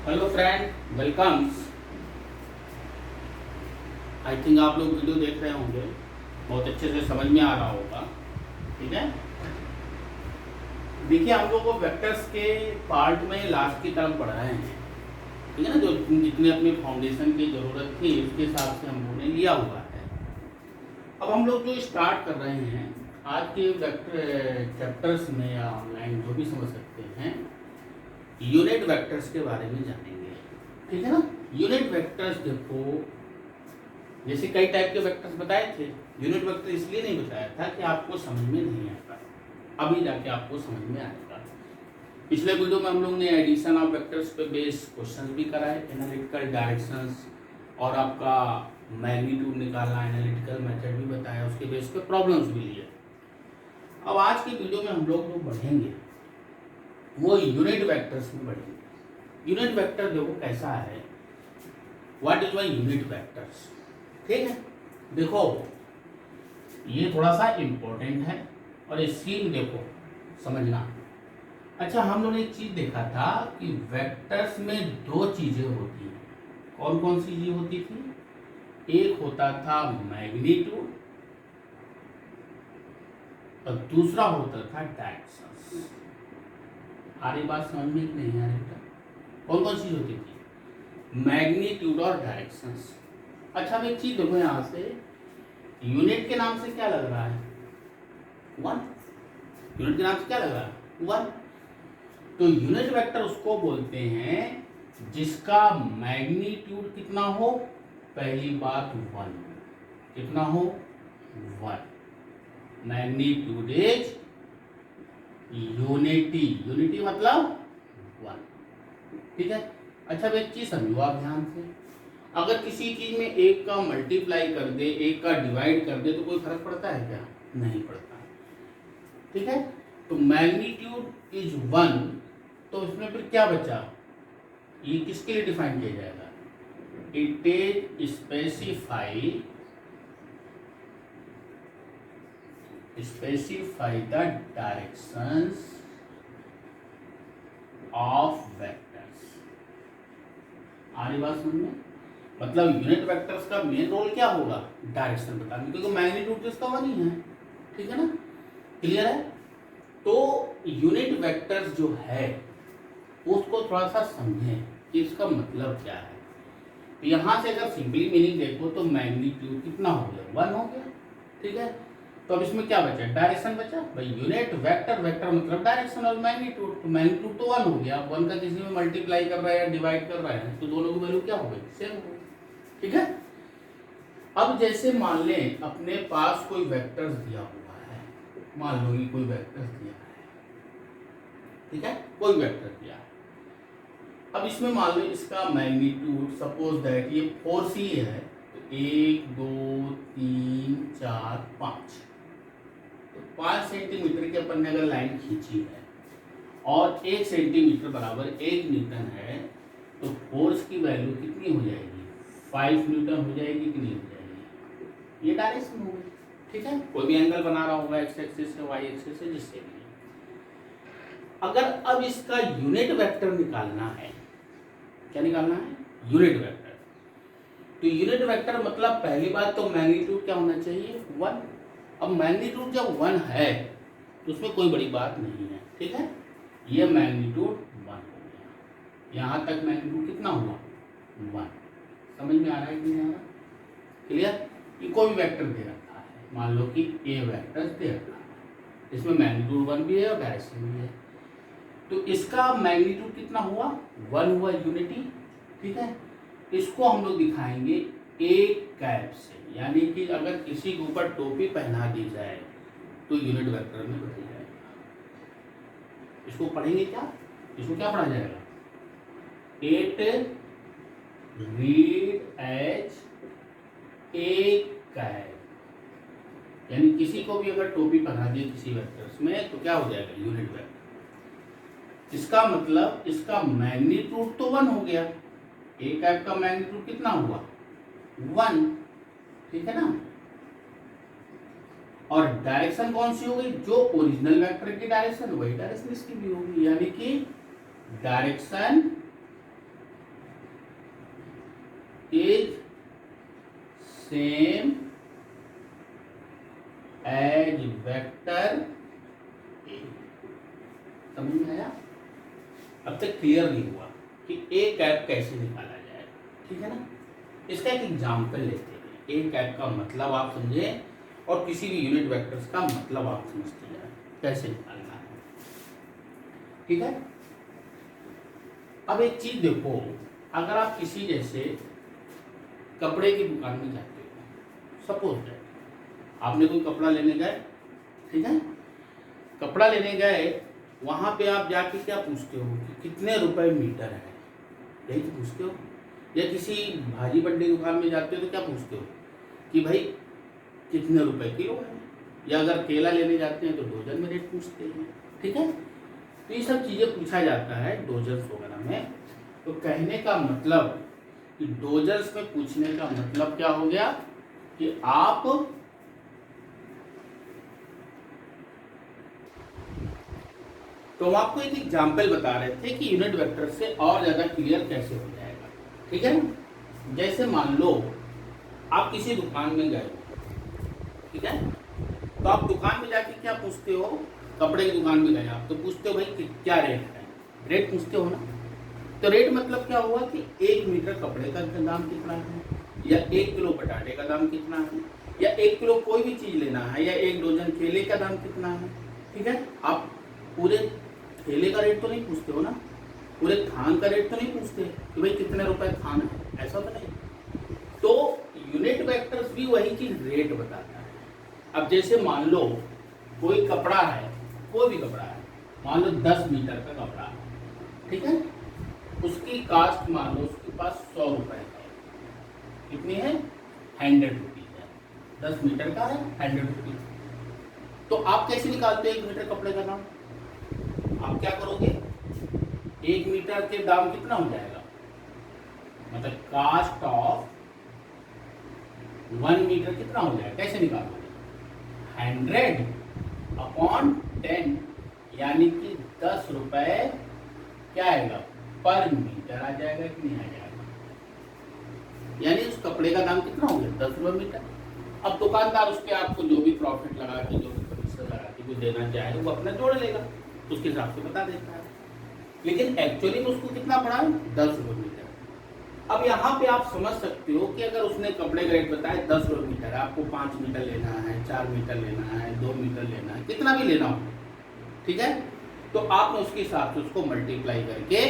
Hello friend, welcome. I think आप लोग video देख रहे होंगे, बहुत अच्छे से समझ में आ रहा होगा। ठीक है, देखिए हम लोग को वेक्टर्स के पार्ट में लास्ट की तरफ बढ़ रहे हैं। ठीक है ना, जो जितने अपनी फाउंडेशन की ज़रूरत थी उसके हिसाब से हम लोगों ने लिया हुआ है। अब हम लोग जो स्टार्ट कर रहे हैं आज के वेक्टर चैप्टर्स में या ऑनलाइन जो भी समझ सकते हैं, यूनिट वेक्टर्स के बारे में जानेंगे। ठीक है ना, यूनिट वेक्टर्स देखो, जैसे कई टाइप के वेक्टर्स बताए थे। यूनिट वेक्टर इसलिए नहीं बताया था कि आपको समझ में नहीं आएगा, अभी जाके आपको समझ में आएगा। पिछले वीडियो में हम लोग ने एडिशन ऑफ वेक्टर्स पे बेस्ड क्वेश्चन भी कराए, एनालिटिकल डायरेक्शंस और आपका मैग्नीट्यूड निकालना, एनालिटिकल मेथड भी बताया, उसके बेस पे प्रॉब्लम्स भी लिए। अब आज की वीडियो में हम लोग जो बढ़ेंगे वो यूनिट वेक्टर्स में बढ़ेंगे। यूनिट वेक्टर देखो कैसा है, what is my unit vectors. ठीक है, देखो ये थोड़ा सा इम्पोर्टेंट है और स्कीम देखो समझना। अच्छा, हम लोगों ने एक चीज देखा था कि वेक्टर्स में दो चीजें होती हैं। कौन कौन सी चीजें होती थी? एक होता था मैग्नीट्यूड और दूसरा होता था डायरेक्शंस। आ रही बात समझ में नहीं आ रही था? कौन कौन चीज होती थी? मैग्नीट्यूड और डायरेक्शंस। अच्छा, अब एक चीज देखो यहां से, यूनिट के नाम से क्या लग रहा है? वन। यूनिट के नाम से क्या लग रहा है? वन। तो यूनिट वेक्टर उसको बोलते हैं जिसका मैग्नीट्यूड कितना हो? पहली बात वन। कितना हो? One. Magnitude is unity. Unity मतलब वन। ठीक है। अच्छा, अब एक चीज समझो आप ध्यान से, अगर किसी चीज में एक का मल्टीप्लाई कर दे, एक का डिवाइड कर दे, तो कोई फर्क पड़ता है क्या? नहीं पड़ता। ठीक है, तो मैग्नीट्यूड इज वन, तो इसमें फिर क्या बचा? ये किसके लिए डिफाइन किया जाएगा? It is specify the directions of vectors. आ रही बात समझ में? मतलब यूनिट वेक्टर्स का मेन रोल क्या होगा? डायरेक्शन बताने, क्योंकि मैग्नीट्यूड तो इसका वन ही है। ठीक है ना, क्लियर है? तो यूनिट वेक्टर्स जो है उसको थोड़ा सा समझें कि इसका मतलब क्या है। तो यहां से अगर सिंपली मीनिंग देखो तो मैग्नीट्यूड कितना हो गया? वन हो गया। ठीक है, तो अब इसमें क्या बचा? डायरेक्शन बचा। भाई यूनिट वेक्टर, वेक्टर मतलब डायरेक्शन, और मैग्नीट्यूड, तो मैग्नीट्यूड तो वन हो गया। वन का किसी में मल्टीप्लाई कर रहा है या डिवाइड कर रहा है तो दोनों की वैल्यू क्या हो गई? सेम हो गई। ठीक है, अब जैसे मान लें अपने पास कोई वेक्टर्स दिया हुआ है, मान लो ये कोई वेक्टर्स दिया है। ठीक है, कोई वेक्टर दिया है। अब इसमें मान लो इसका मैग्नीट्यूड सपोज दैट ये 4c है, तो 1 2 3 4 5, तो 5 सेंटीमीटर की अपन ने अगर लाइन खींची है और 1 सेंटीमीटर बराबर 1 न्यूटन है, तो फोर्स की वैल्यू कितनी हो जाएगी? 5 न्यूटन हो जाएगी कि नहीं हो जाएगी? ये डायरेक्शन होगी। ठीक है, कोई भी एंगल बना रहा होगा एक्स एक्सिस से, वाई एक्सिस से, जिससे भी। अगर अब इसका यूनिट वेक्टर निकालना है, क्या निकालना है? Unit vector. तो यूनिट वेक्टर मतलब पहली बात तो मैग्नीट्यूड क्या होना चाहिए? वन। अब मैग्नीट्यूड जब वन है तो उसमें कोई बड़ी बात नहीं है। ठीक है, ये मैग्नीट्यूड वन हो गया। यहां तक मैग्नीट्यूड कितना हुआ? वन। समझ में आ रहा है कि नहीं आ रहा? क्लियर? ये कोई भी वेक्टर दे रखा है, मान लो कि ए वेक्टर दे रखा है, इसमें मैग्नीट्यूड वन भी है और डायरेक्शन भी है। तो इसका मैग्नीट्यूड कितना हुआ? वन हुआ, यूनिटी। ठीक है, इसको हम लोग दिखाएंगे एक कैप से, यानी कि अगर किसी के ऊपर टोपी पहना दी जाए तो यूनिट वेक्टर में बदल जाएगा। इसको पढ़ेंगे क्या? इसको क्या पढ़ा जाएगा? It read as a cap, यानी किसी को भी अगर टोपी पहना दी किसी वेक्टर्स में तो क्या हो जाएगा? Unit vector. इसका मतलब इसका मैग्नीट्यूड तो वन हो गया। एक ऐप का मैग्नीट्यूड कितना हुआ? वन। ठीक है ना, और डायरेक्शन कौन सी हो गई? जो ओरिजिनल वेक्टर की डायरेक्शन, वही डायरेक्शन इसकी भी होगी, यानी कि direction is same as vector a. समझ में आया? अब तक क्लियर नहीं हुआ कि ए कैप कैसे निकाला जाए, ठीक है ना। इसका एक एग्जाम्पल लेते हैं। ए कैप का मतलब आप समझे और किसी भी यूनिट वेक्टर्स का मतलब आप समझते जाए कैसे निकालना है, ठीक है। अब एक चीज देखो, अगर आप किसी जैसे कपड़े की दुकान में जाते हो, सपोज दैट आपने कोई कपड़ा लेने गए, ठीक है, कपड़ा लेने गए, वहां पे आप जाके क्या पूछते हो कि कितने रुपए मीटर है, यही तो पूछते हो। या किसी भाजी मंडी दुकान में जाते हो तो क्या पूछते हो कि भाई कितने रुपए किलो है। या अगर केला लेने जाते हैं तो डोजन में रेट पूछते हैं, ठीक है। तो ये सब चीजें पूछा जाता है डोजर्स वगैरह में। तो कहने का मतलब कि डोजर्स में पूछने का मतलब क्या हो गया कि आप तो हम आपको एक एग्जाम्पल बता रहे थे कि यूनिट वेक्टर से और ज्यादा क्लियर कैसे हो जाएगा, ठीक है ना। जैसे मान लो आप किसी दुकान में गए, ठीक है, तो आप दुकान में जाके क्या पूछते हो, कपड़े की दुकान में गए आप तो पूछते हो भाई कि क्या रेट है, रेट पूछते हो ना। तो रेट मतलब क्या हुआ कि 1 मीटर कपड़े का दाम कितना है, या 1 किलो पटाटे का दाम कितना है, या 1 किलो कोई भी चीज लेना है, या 1 डोजन केले का दाम कितना है, ठीक है। आप पूरे केले का रेट तो नहीं पूछते हो ना, पूरे थान का रेट तो नहीं पूछते कि भाई कितने रुपए थान है, ऐसा तो नहीं। तो यूनिट वेक्टर्स भी वही चीज रेट बताता है। अब जैसे मान लो कोई कपड़ा है, कोई भी कपड़ा है, मान लो 10 मीटर का कपड़ा है, ठीक है, उसकी कास्ट मान लो उसके पास 100 रुपए है, कितनी है 100 रुपीज है, 10 मीटर का है 100 रुपीज। तो आप कैसे निकालते हो 1 मीटर कपड़े का दाम? आप क्या करोगे, 1 मीटर के दाम कितना हो जाएगा, मतलब कास्ट ऑफ 1 मीटर कितना हो जाएगा, कैसे निकालोगे, 100 अपॉन 10, यानी कि 10 रुपए क्या आएगा पर मीटर आ जाएगा कि नहीं आ जाएगा। यानी उस कपड़े का दाम कितना हो गया 10 रुपए मीटर। अब दुकानदार उस पर आपको जो भी प्रॉफिट लगा के, जो भी कमीशन लगा के जो देना चाहे वो अपना जोड़ लेगा, उसके हिसाब से बता देता है। लेकिन एक्चुअली में उसको कितना पड़ा है 10 रुपए मीटर। अब यहाँ पे आप समझ सकते हो कि अगर उसने कपड़े का रेट बताया 10 रुपए मीटर, आपको 5 मीटर लेना है, 4 मीटर लेना है, 2 मीटर लेना है, कितना भी लेना हो, ठीक है, तो आपने उसके हिसाब से उसको मल्टीप्लाई करके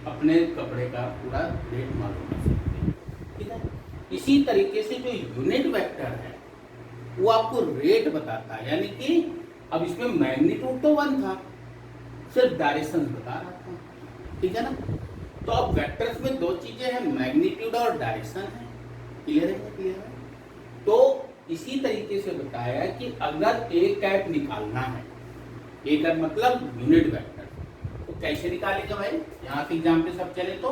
अपने कपड़े का पूरा रेट मालूम कर सकते हैं, ठीक है। इसी तरीके से जो यूनिट वेक्टर है वो आपको रेट बताता है, यानी कि अब इसमें मैग्नीट्यूड तो 1 था, सिर्फ डायरेक्शन बता रहा था, ठीक है ना। तो अब वेक्टर्स में 2 चीजें हैं, मैग्नीट्यूड और डायरेक्शन है, क्लियर है, क्लियर है। तो इसी तरीके से बताया कि अगर ए कैप निकालना है, ए कैप मतलब यूनिट वेक्टर, तो कैसे निकालेगा भाई, यहाँ के एग्जाम पे सब चले तो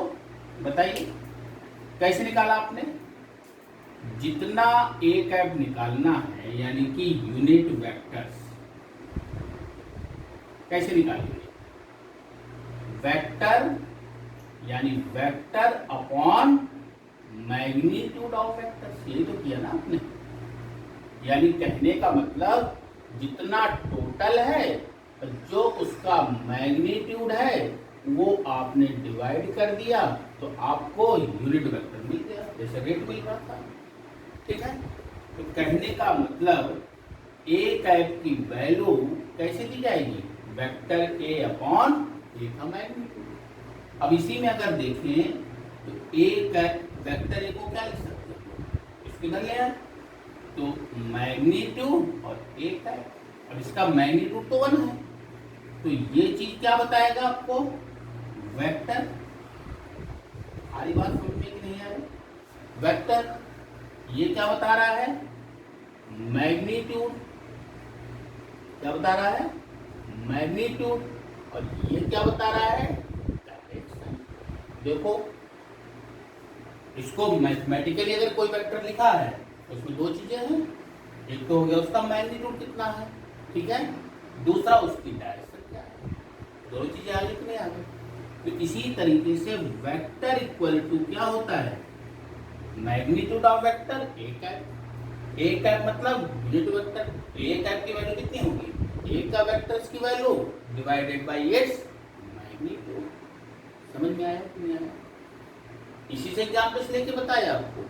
बताइए कैसे निकाला आपने। जितना ए कैप निकालना है यानी कि यूनिट वेक्टर्स, कैसे निकालेंगे, वेक्टर यानी vector upon magnitude of vectors, यही तो किया ना आपने। यानी कहने का मतलब जितना टोटल है जो उसका मैग्नीट्यूड है वो आपने डिवाइड कर दिया तो आपको यूनिट वेक्टर मिल गया, जैसे रेट मिल रहा था, ठीक है। तो कहने का मतलब ए कैप की वैल्यू कैसे दी जाएगी, वेक्टर ए अपॉन ए का मैग्नीट्यूड। अब इसी में अगर देखें तो ए कैप वेक्टर ए को क्या लिख सकते हैं, इसके इधर ले आए तो मैग्नीट्यूड और ए कैप। अब इसका मैग्नीट्यूड तो 1 है, तो ये चीज क्या बताएगा आपको, वेक्टर। सारी बात समझ में कि नहीं आ रही, वेक्टर ये क्या बता रहा है, मैग्नीट्यूड, क्या बता रहा है मैग्नीट्यूड, और ये क्या बता रहा है डायरेक्शन। देखो इसको मैथमेटिकली अगर कोई वेक्टर लिखा है तो उसमें 2 चीजें हैं, एक तो हो गया उसका मैग्नीट्यूड कितना है, ठीक है, दूसरा उसकी डायरेक्शन क्या है, दोनों चीजें आगे कि नहीं आगे। तो इसी तरीके से वेक्टर इक्वल टू क्या होता है, magnitude of vector A cap. A cap मतलब यूनिट वेक्टर। ए कैप की वैल्यू कितनी होगी? ए का वेक्टर्स की value divided by its magnitude. समझ में आया कि नहीं आया? इसी से एग्जाम्पल्स लेके बताया आपको।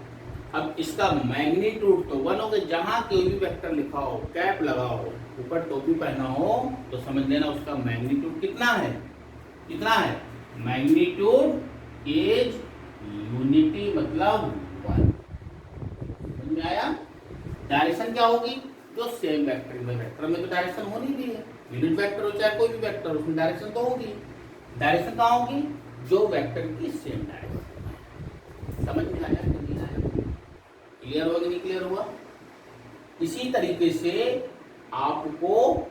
अब इसका मैग्नीट्यूड तो 1 हो गया, जहां कोई भी वेक्टर लिखा हो, कैप लगा हो, ऊपर टोपी पहना हो, तो समझ लेना उसका मैग्नीट्यूड कितना है? कितना है? मैग्नीट्यूड इज यूनिटी मतलब 1। समझ में आया? डायरेक्शन क्या होगी? जो सेम वेक्टर में, वेक्टर में तो डायरेक्शन होनी भी है। यूनिट वेक्टर हो चाहे कोई भी वेक्टर, उसमें डायरेक्शन तो होगी। डायरेक्शन कहाँ होगी? जो वेक्टर की सेम डायरेक्शन। समझ में आया कि नहीं आया? क्लियर हुआ कि नहीं क्लियर हुआ? इसी तरीके से आपको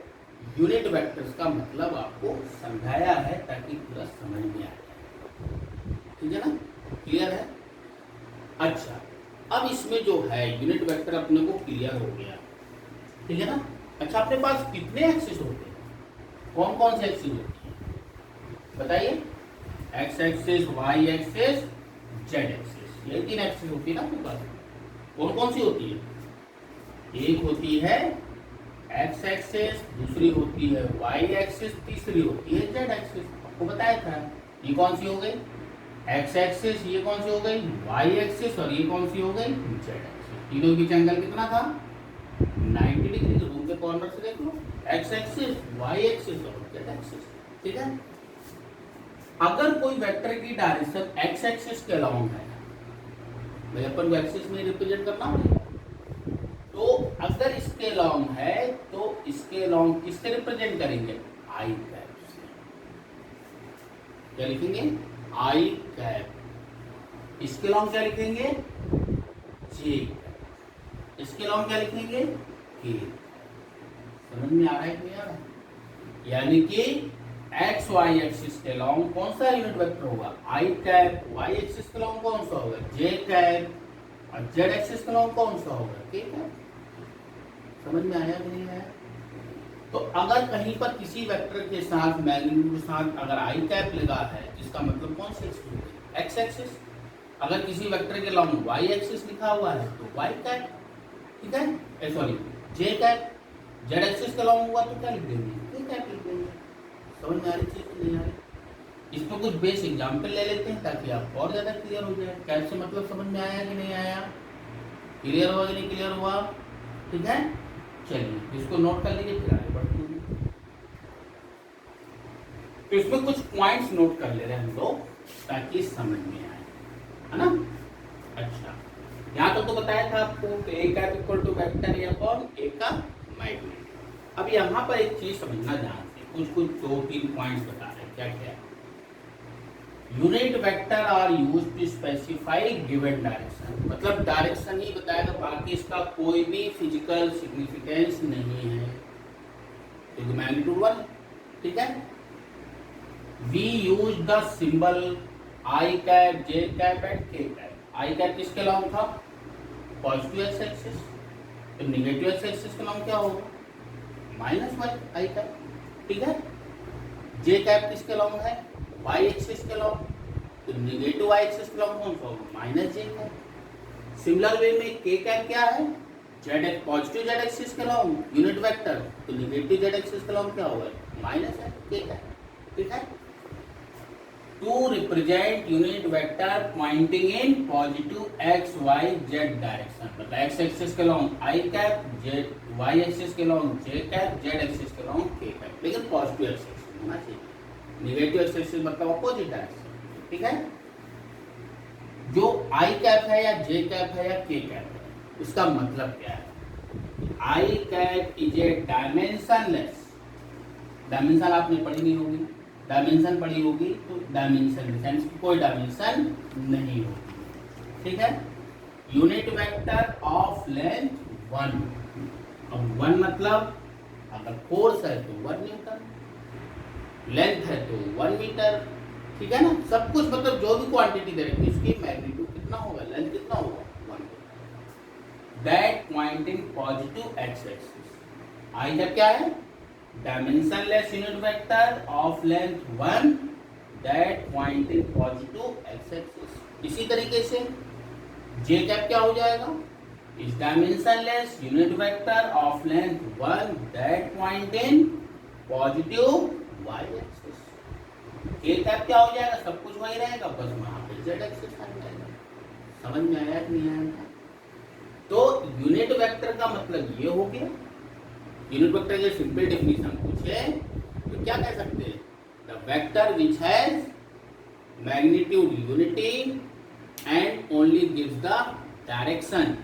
यूनिट वेक्टर्स का मतलब आपको समझाया है ताकि पूरा समझ में आ जाए। ठीक है ना? क्लियर है? अच्छा, अब इसमें जो है यूनिट वेक्टर अपने को क्लियर हो गया। ठीक है ना? अच्छा, अपने पास कितने एक्सिस होते हैं? कौन कौन से एक्सिस होती है बताइए? X axis, y axis, z axis, ये 3 एक्सिस होती है ना अपने पास। कौन कौन सी होती है? एक होती है एक्स एक्सिस, दूसरी होती है वाई एक्सिस, तीसरी होती है जेड एक्सिस। आपको बताया था। ये कौन सी हो गई? X axis. ये कौन सी हो गई? Y axis. और ये कौन सी हो गई? Z axis. तीनों के बीच एंगल कितना था? 90 डिग्री। रूम के कॉर्नर से देख लो, एक्स एक्सिस, वाई एक्सिस और जेड एक्सिस। ठीक है? अगर कोई वेक्टर की डायरेक्शन एक्स एक्सिस के अलोंग है, भाई अपन को एक्सिस में रिप्रेजेंट करना होगा, तो अगर इसके लॉन्ग है तो इसके लॉन्ग किससे रिप्रेजेंट करेंगे? आई कैप से। क्या लिखेंगे? आई कैप। इसके लॉन्ग क्या लिखेंगे? जे कैप। इसके लॉन्ग क्या लिखेंगे? के। समझ में आ रहा है कि नहीं आ रहा? यानी कि एक्स वाई एक्सिस के लॉन्ग कौन सा यूनिट वेक्टर होगा? आई कैप। वाई एक्सिस के लॉन्ग कौन सा होगा? जे कैप। और जेड एक्सिस का लॉन्ग कौन सा होगा? K cap. समझ में आया कि नहीं आया? तो अगर कहीं पर किसी वेक्टर के साथ मैग्नीट्यूड के साथ अगर आई कैप लगा है, इसका मतलब कौन सी एक्सिस होगी? X axis. अगर किसी वेक्टर के लॉन्ग वाई एक्सिस लिखा हुआ है तो वाई कैप। ठीक है? Sorry, J cap. Z axis का लॉन्ग हुआ तो क्या लिख देंगे? के कैप लिख देंगे। समझ में आ रही चीज कि नहीं आ रही? इसमें कुछ बेस एग्जाम्पल ले लेते हैं ताकि आप और ज्यादा क्लियर हो जाए। कैप से मतलब समझ में आया कि नहीं आया? क्लियर हुआ कि नहीं क्लियर हुआ? ठीक है? चलिए इसको नोट कर लीजिए, फिर आगे बढ़ते हैं। तो इसमें कुछ पॉइंट्स नोट कर ले रहे हैं हम लोग ताकि समझ में आए, है ना? अच्छा, यहाँ तक तो बताया था आपको कि A cap equal to vector A upon A का मैग्नीट्यूड। अब यहाँ पर एक चीज समझना ध्यान से, कुछ 2-3 पॉइंट्स बता रहे हैं। क्या क्या? Unit vector are used to specify given direction. मतलब डायरेक्शन ही बताएगा, बाकी इसका कोई भी फिजिकल सिग्निफिकेंस नहीं है, क्योंकि मैग्नीट्यूड 1। ठीक है? We use the symbol I cap, J cap and K cap. I cap किसके लॉन्ग था? Positive X axis. तो निगेटिव एक्स एक्सिस के लॉन्ग क्या होगा? -1 आई कैप। ठीक है? जे कैप किसके लॉन्ग है? वाई एक्सिस के लॉन्ग। तो निगेटिव वाई एक्सिस के लॉन्ग कौन सा होगा? -j cap. सिमिलर वे में के कैप क्या है? जेड, पॉजिटिव जेड एक्सिस के लॉन्ग यूनिट वेक्टर। तो निगेटिव जेड एक्सिस के लॉन्ग क्या होगा? -K cap. ठीक है? To represent unit vector pointing in positive X Y Z direction. मतलब एक्स एक्सिस के long I cap, Z Y axis के long J cap, Z axis के लॉन्ग के कैप, लेकिन पॉजिटिव एक्सिस होना चाहिए। Negative axis मतलब opposite direction. ठीक है? जो आई कैप है या जे कैप है या के कैप है, उसका मतलब क्या है? I cap is a dimensionless. Dimension आपने पढ़ी नहीं होगी, डायमेंशन पढ़ी होगी तो डायमेंशन कोई डायमेंशन नहीं होगी। ठीक है? Unit vector of length 1। अब 1 मतलब अगर फोर्स है तो 1 न्यूटन, लेंथ है तो 1 मीटर। ठीक है ना? सब कुछ मतलब जो भी क्वांटिटी दे रखी है उसकी मैग्नीट्यूड कितना होगा, लेंथ कितना होगा? 1। That point in positive X axis. I जब क्या है? Dimensionless unit vector of length 1 that point in positive X axis. इसी तरीके से जे कैप क्या हो जाएगा, is dimensionless unit vector of length 1 that point in positive Y axis. J cap क्या हो जाएगा, सब कुछ वही रहेगा, बस वहां पे जेड एक्सिस आ जाएगा। समझ में आया कि नहीं आया? तो यूनिट वेक्टर का मतलब ये हो गया। यूनिट वेक्टर के सिंपल डेफिनेशन पूछे तो क्या कह सकते हैं, the vector which has magnitude unity and only gives the direction,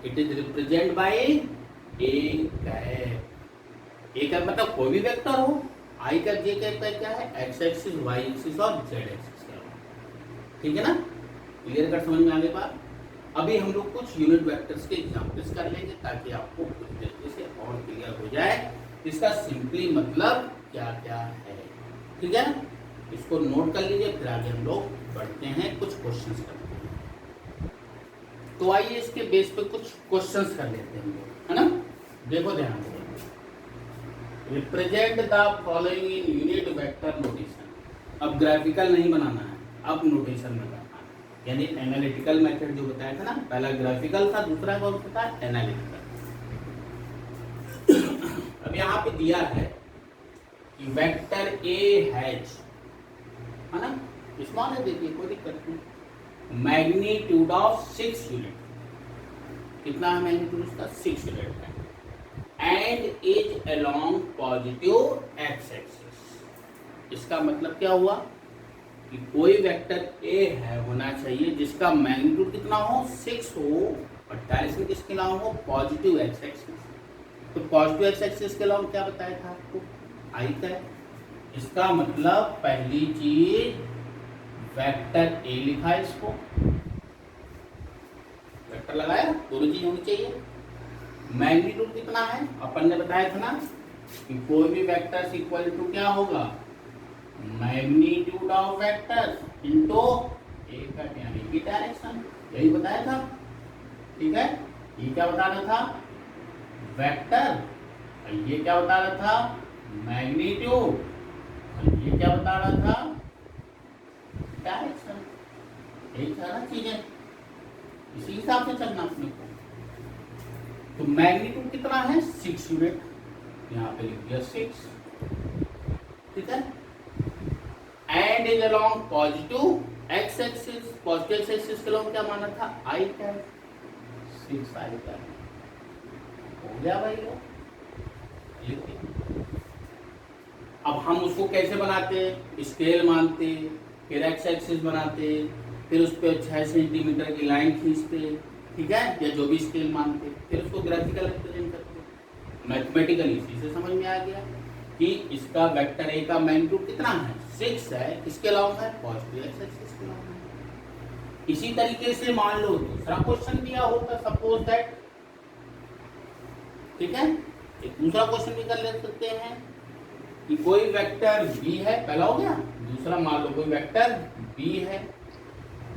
it is represented by a cap. A cap मतलब कोई भी वेक्टर हो, आई कैप जे कैप का क्या है, एक्स एक्सिस वाई एक्सिस और जेड एक्सिस का। ठीक है ना, क्लियर कर, समझ में आगे बात। अभी हम लोग कुछ यूनिट वेक्टर्स के एग्जांपल्स कर लेंगे ताकि आपको कुछ तरीके से और क्लियर हो जाए इसका सिंपली मतलब क्या क्या है। ठीक है, इसको नोट कर लीजिए, फिर आगे हम लोग बढ़ते हैं, कुछ क्वेश्चंस करते हैं। तो आइए इसके बेस पे कुछ क्वेश्चंस कर लेते हैं हम लोग, है ना। देखो ध्यान से, represent the following in unit vector notation. अब ग्राफिकल नहीं बनाना है, अब नोटेशन में करना है, यानी एनालिटिकल मेथड जो बताया था ना, पहला ग्राफिकल था, दूसरा कौन सा था, एनालिटिकल। अब यहाँ पे दिया है कि वेक्टर ए हैज, है ना, स्मॉल है, देखिए कोई दिक्कत नहीं, मैग्नीट्यूड ऑफ 6 यूनिट। कितना है मैग्नीट्यूड उसका, 6 यूनिट है, and is along positive X axis. इसका मतलब क्या हुआ कि कोई वेक्टर ए है होना चाहिए जिसका मैग्नीट्यूड कितना हो, 6 हो, और डायरेक्शन किसके अलावा हो, पॉजिटिव एक्स एक्सिस। तो पॉजिटिव एक्स एक्सिस के अलावा क्या बताया था आपको, आई का। इसका मतलब पहली चीज वेक्टर ए लिखा है, इसको वेक्टर लगाया, दोनों चीज होनी चाहिए। मैग्नीट्यूड कितना है, अपन ने बताया था ना कि कोई भी वेक्टर इक्वल टू क्या होगा, मैग्नीट्यूड ऑफ वेक्टर इनटू ए का यानी कि डायरेक्शन, यही बताया था। ठीक है, ये क्या बता रहा था, वेक्टर, और ये क्या बता रहा था, मैग्नीट्यूड, और ये क्या बता रहा था, डायरेक्शन। यही सारा चीजें, इसी हिसाब से चलना अपने को। तो मैग्नीट्यूड कितना है, 6 यूनिट, यहाँ पे लिख दिया 6। ठीक है, and is along positive X axis. Positive X axis के अलोंग क्या माना था, आई कैप, 6 आई कैप। हो गया भाई वो। अब हम उसको कैसे बनाते, स्केल मानते, फिर एक्स एक्सिस बनाते, फिर उस पर 6 सेंटीमीटर की लाइन खींचते, ठीक है, या जो भी स्केल मानते, फिर उसको ग्राफिकल रिप्रेजेंट करते। मैथमेटिकली इसी से समझ में आ गया कि इसका वेक्टर ए का मैग्नीट्यूड कितना है, 6 है, किसके अलावा है, पॉजिटिव एक्स एक्सिस के अलावा है। इसी तरीके से मान लो दूसरा क्वेश्चन दिया होता, सपोज दैट, ठीक है, एक दूसरा क्वेश्चन भी कर ले सकते हैं कि कोई वेक्टर बी है, पहला हो गया, दूसरा मान लो कोई वेक्टर बी है,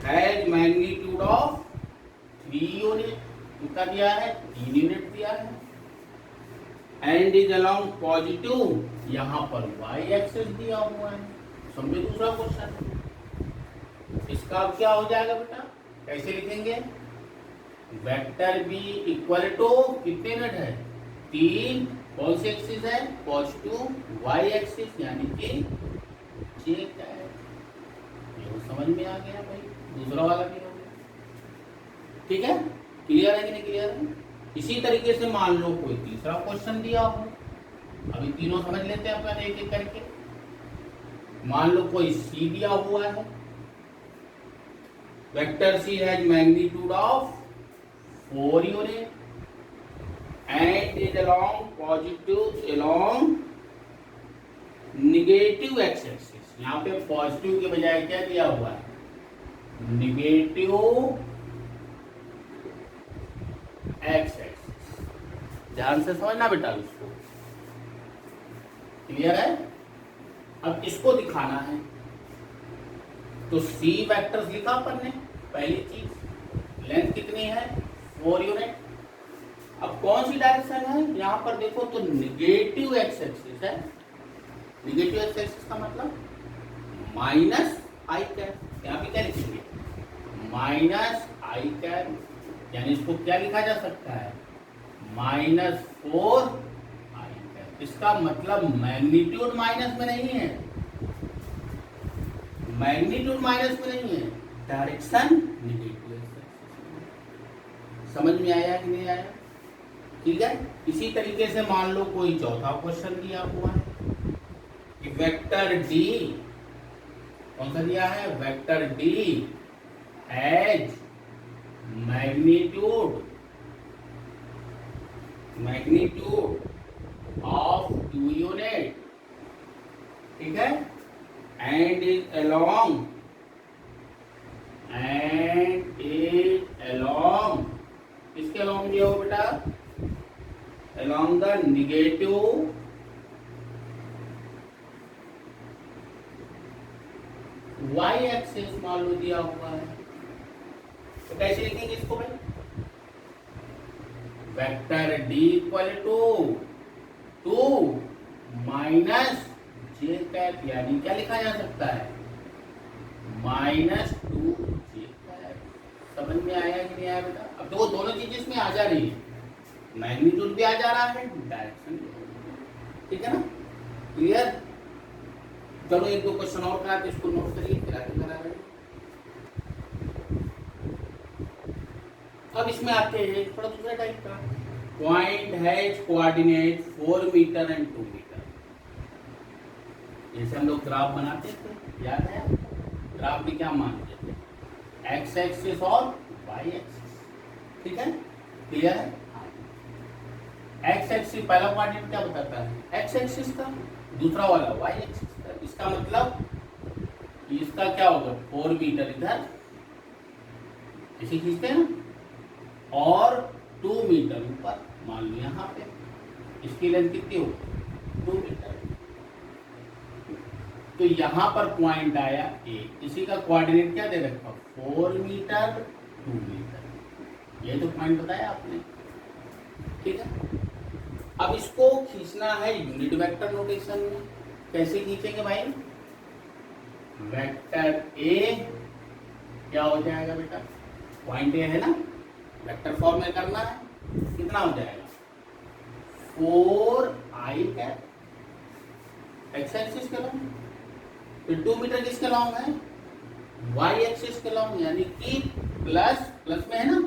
हैज मैग्नीट्यूड ऑफ 3 यूनिट, कितना दिया है, 3 यूनिट दिया है, एंड इज अलोंग पॉजिटिव, यहाँ पर वाई एक्सिस दिया हुआ है। समझे दूसरा क्वेश्चन। इसका अब क्या हो जाएगा बेटा, कैसे लिखेंगे, वेक्टर बी इक्वल टू कितने यूनिट है, 3, कौन सी एक्सिस है, पॉजिटिव वाई एक्सिस, यानी कि जे कैप। ये समझ में आ गया भाई, दूसरा वाला भी हो गया। ठीक है, क्लियर है कि नहीं क्लियर है। इसी तरीके से मान लो कोई तीसरा क्वेश्चन दिया हो, अभी तीनों समझ लेते हैं अपन एक एक करके। मान लो कोई सी दिया हुआ है, vector C has magnitude of 4 unit and is along positive along negative X axis. यहाँ पे पॉजिटिव के बजाय क्या दिया हुआ है, निगेटिव एक्स एक्सिस। ध्यान से समझना बेटा इसको, क्लियर है। अब इसको दिखाना है तो सी वेक्टर्स लिखा अपन ने, पहली चीज लेंथ कितनी है, 4 यूनिट। अब कौन सी डायरेक्शन है, यहाँ पर देखो तो निगेटिव एक्स एक्सिस है। निगेटिव एक्स एक्सिस का मतलब माइनस आई कैप, यहाँ पे क्या लिखेंगे, माइनस आई कैप यानी इसको क्या लिखा जा सकता है, -4 आई कैप। इसका मतलब मैग्नीट्यूड माइनस में नहीं है, मैग्नीट्यूड माइनस में नहीं है, डायरेक्शन निगेटिव है। समझ में आया कि नहीं आया? ठीक है। इसी तरीके से मान लो कोई चौथा क्वेश्चन दिया हुआ है कि वेक्टर डी, कौन सा दिया है, vector D has magnitude of 2 unit, ठीक है, एंड इज अलोंग किसके अलोंग दिया हो बेटा, along the negative Y axis मान लो दिया हुआ है। तो कैसे लिखेंगे इसको भाई, vector D equal to 2 minus J cap, यानी क्या लिखा जा सकता है, -2 जे कैप। समझ में आया कि नहीं आया बेटा? अब देखो दोनों चीजें इसमें आ जा रही है, मैग्नीट्यूड भी आ जा रहा है, डायरेक्शन भी, ठीक है ना, क्लियर? चलो एक दो क्वेश्चन और करा के इसको नोट करिए, फिर आगे करा रहे। अब इसमें आते हैं थोड़ा दूसरा टाइप का, point has coordinate 4 metre and 2 metre. जैसे हम लोग ग्राफ बनाते थे, याद है? ग्राफ में क्या मानते थे, एक्स एक्सिस और वाई एक्सिस, ठीक है, क्लियर है? एक्स एक्सिस पहला कोऑर्डिनेट क्या बताता है, एक्स एक्सिस का, दूसरा वाला वाई एक्सिस का। इसका मतलब इसका क्या होगा, 4 मीटर इधर इसे खींचते हैं ना, और 2 मीटर ऊपर, मान लो यहाँ पे इसकी लेंथ कितनी होगी, 2 मीटर। तो यहाँ पर पॉइंट आया ए, इसी का कोऑर्डिनेट क्या दे रखा, 4 मीटर 2 मीटर, ये तो पॉइंट बताया आपने, ठीक है। अब इसको खींचना है यूनिट वेक्टर नोटेशन में। कैसे खींचेंगे भाई, वेक्टर ए क्या हो जाएगा बेटा, पॉइंट ए है ना, वेक्टर फॉर्म में करना है, कितना हो जाएगा, 4 आई कैप, एक्स एक्सिस के लॉन्ग, फिर 2 मीटर किसके लॉन्ग है, वाई एक्सिस के लॉन्ग, यानी कि प्लस में है ना,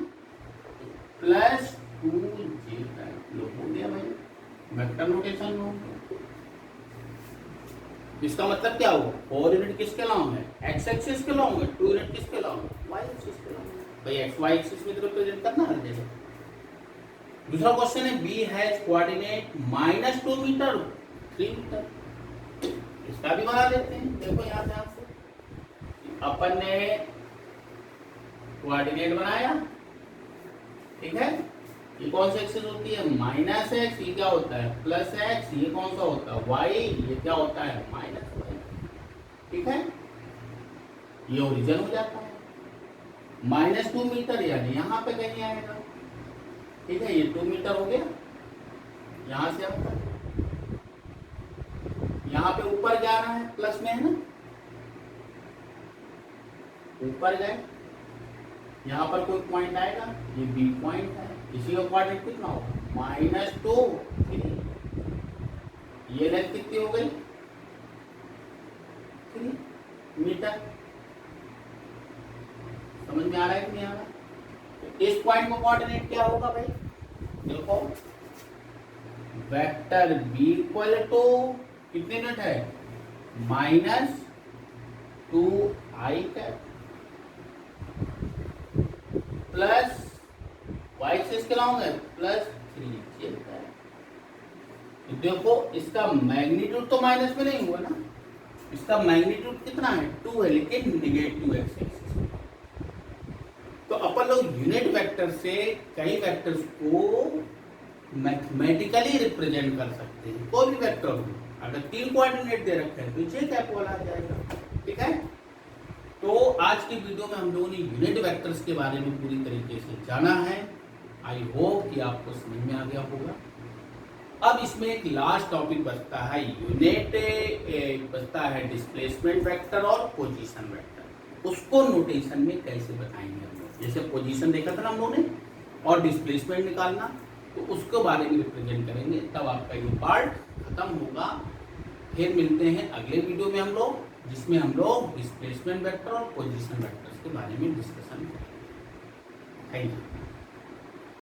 +2 जे कैप। लो हो गया भाई वेक्टर नोटेशन में। इसका मतलब क्या हुआ, 4 यूनिट किसके लॉन्ग है, एक्स एक्सिस के लॉन्ग है, 2 यूनिट किसके लॉन्ग है, वाई एक्सिस के लॉन्ग है। भाई एक्स वाई एक्सिस में रिप्रेजेंट करना हर जगह। दूसरा क्वेश्चन है, B has coordinate -2 metre 3 metre. इसका भी बना लेते हैं, देखो यहाँ ध्यान से, अपन ने कोऑर्डिनेट बनाया, ठीक है, ये कौन सी एक्सिस होती है, -x, ये क्या होता है +x, ये कौन सा होता है y, ये क्या होता है -y, ठीक है, ये ओरिजिन हो जाता है, -2 मीटर, यानी यहाँ पे कहीं आएगा, ठीक है, ये 2 मीटर हो गया, यहाँ से अब तक, यहाँ पे ऊपर जा रहा है, प्लस में है ना, ऊपर गए, यहाँ पर कोई पॉइंट आएगा, ये बी पॉइंट है, इसी का कोऑर्डिनेट कितना होगा, -2, ये लेंथ कितनी हो गई, 3 मीटर। समझ में आ रहा है कि नहीं आ रहा? इस पॉइंट का कोऑर्डिनेट क्या होगा भाई, देखो, वेक्टर बी इक्वल टू कितने यूनिट है, -2 आई कैप प्लस वाई एक्सिस के लॉन्ग है +3 जे कैप। देखो इसका मैग्नीट्यूड तो माइनस में नहीं हुआ ना, इसका मैग्नीट्यूड कितना है, 2 है, लेकिन निगेटिव एक्स एक्सिस। तो अपन लोग यूनिट वेक्टर से कई वेक्टर्स को मैथमेटिकली रिप्रेजेंट कर सकते हैं, कोई भी वेक्टर हो, अगर 3 कोऑर्डिनेट दे रखे हैं तो जे कैप वाला आ जाएगा, ठीक है। तो आज की वीडियो में हम लोगों ने यूनिट वेक्टर्स के बारे में पूरी तरीके से जाना है। आई होप कि आपको समझ में आ गया होगा। अब इसमें एक लास्ट टॉपिक बचता है यूनिट, बचता है डिस्प्लेसमेंट वेक्टर और पोजीशन वेक्टर। उसको नोटेशन में कैसे बताएंगे हम लोग, जैसे पोजीशन देखा था ना हम लोगों ने, और डिस्प्लेसमेंट निकालना, तो उसके बारे में रिप्रेजेंट करेंगे, तब आपका ये पार्ट खत्म होगा। फिर मिलते हैं अगले वीडियो में हम लोग, जिसमें हम लोग डिस्प्लेसमेंट वेक्टर और पोजीशन वेक्टर्स के बारे में डिस्कशन करेंगे। Thank you.